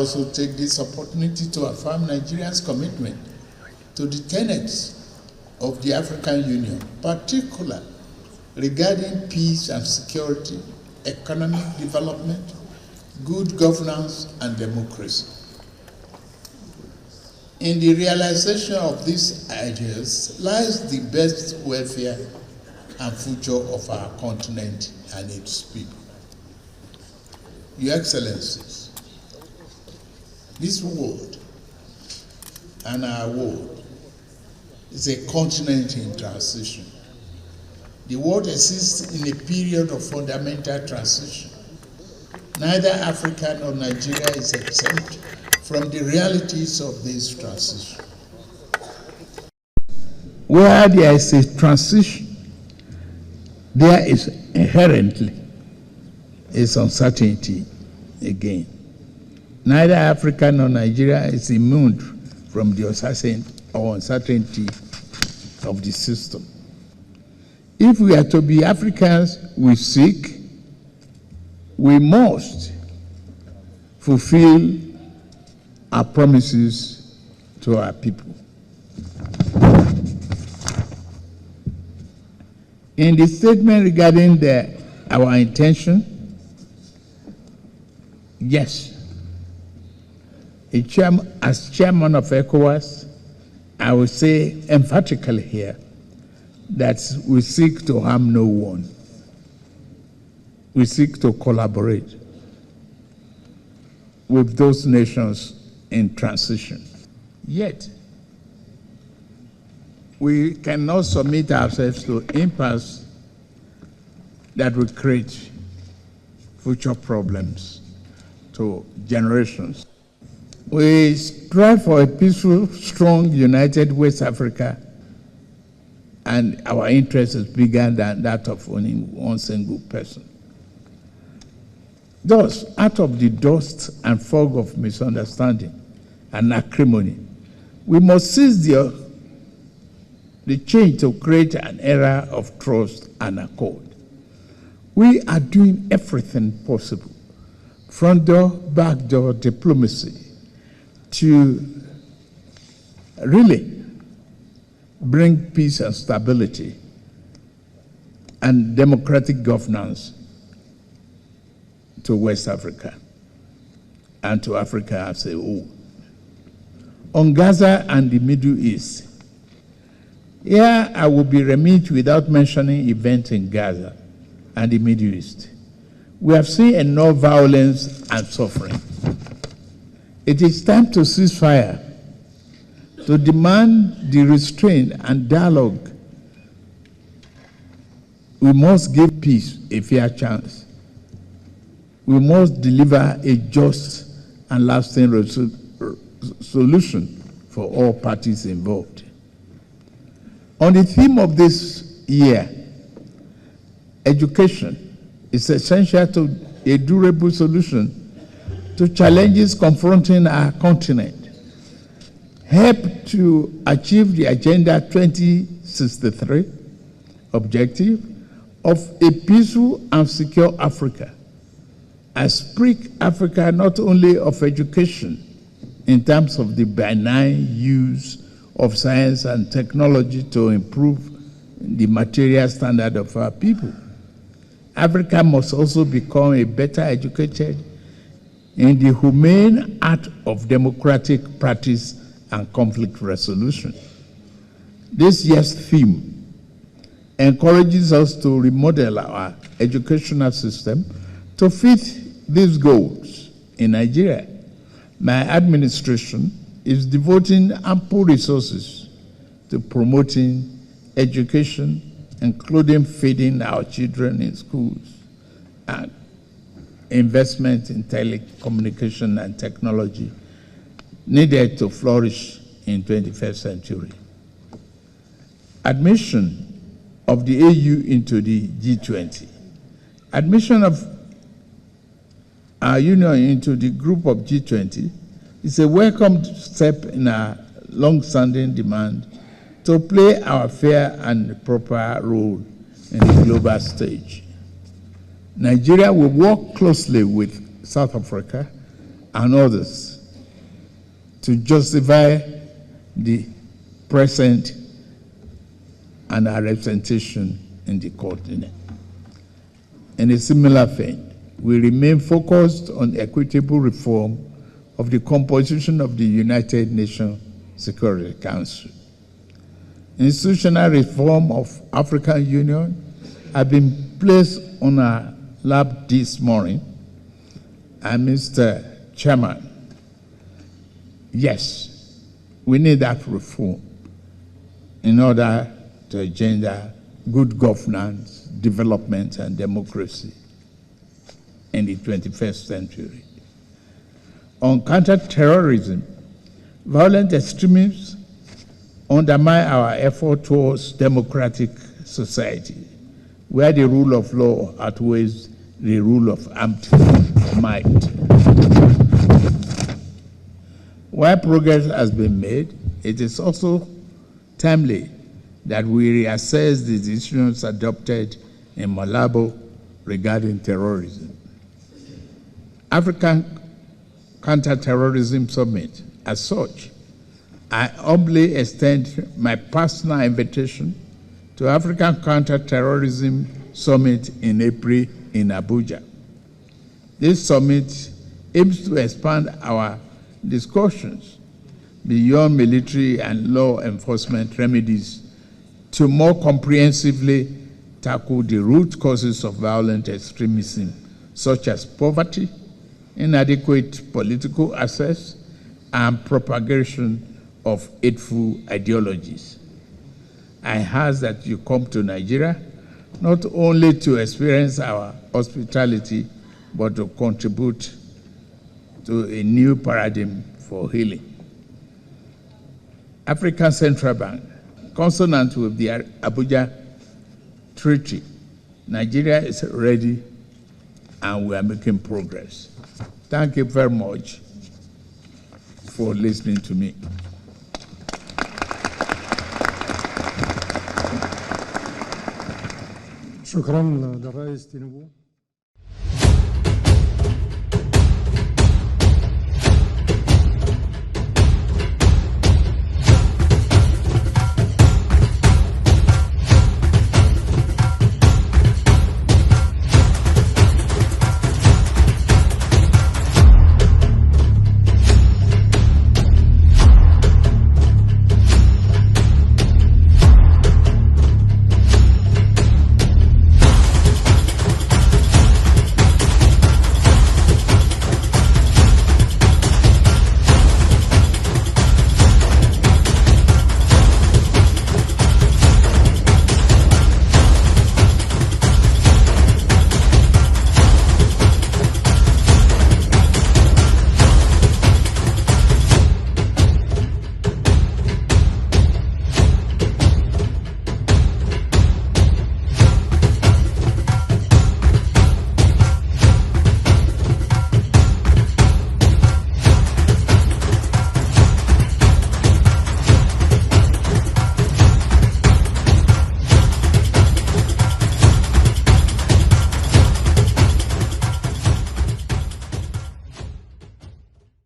also take this opportunity to affirm Nigeria's commitment to the tenets of the African Union, particularly regarding peace and security, economic development, good governance, and democracy. In the realization of these ideas lies the best welfare and future of our continent and its people. Your Excellencies, this world and our world is a continent in transition. The world exists in a period of fundamental transition. Neither Africa nor Nigeria is exempt from the realities of this transition. Where there is a transition, there is inherently is uncertainty again. Neither Africa nor Nigeria is immune from the uncertainty of the system. If we are to be Africans we seek, we must fulfill our promises to our people. In the statement regarding our intention, yes, as chairman of ECOWAS, I will say emphatically here that we seek to harm no one. We seek to collaborate with those nations in transition. Yet, we cannot submit ourselves to impasse that will create future problems to generations. We strive for a peaceful, strong, united West Africa, and our interest is bigger than that of only one single person. Thus, out of the dust and fog of misunderstanding and acrimony, we must seize the change to create an era of trust and accord. We are doing everything possible, front door, back door diplomacy, to really bring peace and stability and democratic governance to West Africa and to Africa as a whole. On Gaza and the Middle East, here I will be remiss without mentioning events in Gaza and the Middle East. We have seen enough violence and suffering. It is time to cease fire, to demand the restraint and dialogue. We must give peace a fair chance. We must deliver a just and lasting solution for all parties involved. On the theme of this year, education is essential to a durable solution to challenges confronting our continent. Help to achieve the Agenda 2063 objective of a peaceful and secure Africa. I speak Africa not only of education in terms of the benign use of science and technology to improve the material standard of our people. Africa must also become a better educated in the humane art of democratic practice and conflict resolution. This year's theme encourages us to remodel our educational system to fit these goals. In Nigeria, my administration is devoting ample resources to promoting education, including feeding our children in schools, and investment in telecommunication and technology needed to flourish in 21st century. Admission of the AU into the G20. Admission of our union into the group of G20 is a welcome step in our long-standing demand to play our fair and proper role in the global stage. Nigeria will work closely with South Africa and others to justify the present and our representation in the continent. In a similar vein, we remain focused on equitable reform of the composition of the United Nations Security Council. Institutional reform of African Union have been placed on our lap this morning. And Mr. Chairman, yes, we need that reform in order to engender good governance, development, and democracy in the 21st century. On counter-terrorism, violent extremism undermine our effort towards democratic society, where the rule of law outweighs the rule of armed might. While progress has been made, it is also timely that we reassess the decisions adopted in Malabo regarding terrorism. African Counter-Terrorism Summit, as such, I humbly extend my personal invitation to African Counter-Terrorism Summit in April in Abuja. This summit aims to expand our discussions beyond military and law enforcement remedies to more comprehensively tackle the root causes of violent extremism, such as poverty, inadequate political access, and propagation of hateful ideologies. I ask that you come to Nigeria not only to experience our hospitality, but to contribute to a new paradigm for healing. African Central Bank, consonant with the Abuja Treaty, Nigeria is ready and we are making progress. Thank you very much for listening to me. شكرا للرئيس تينوبو.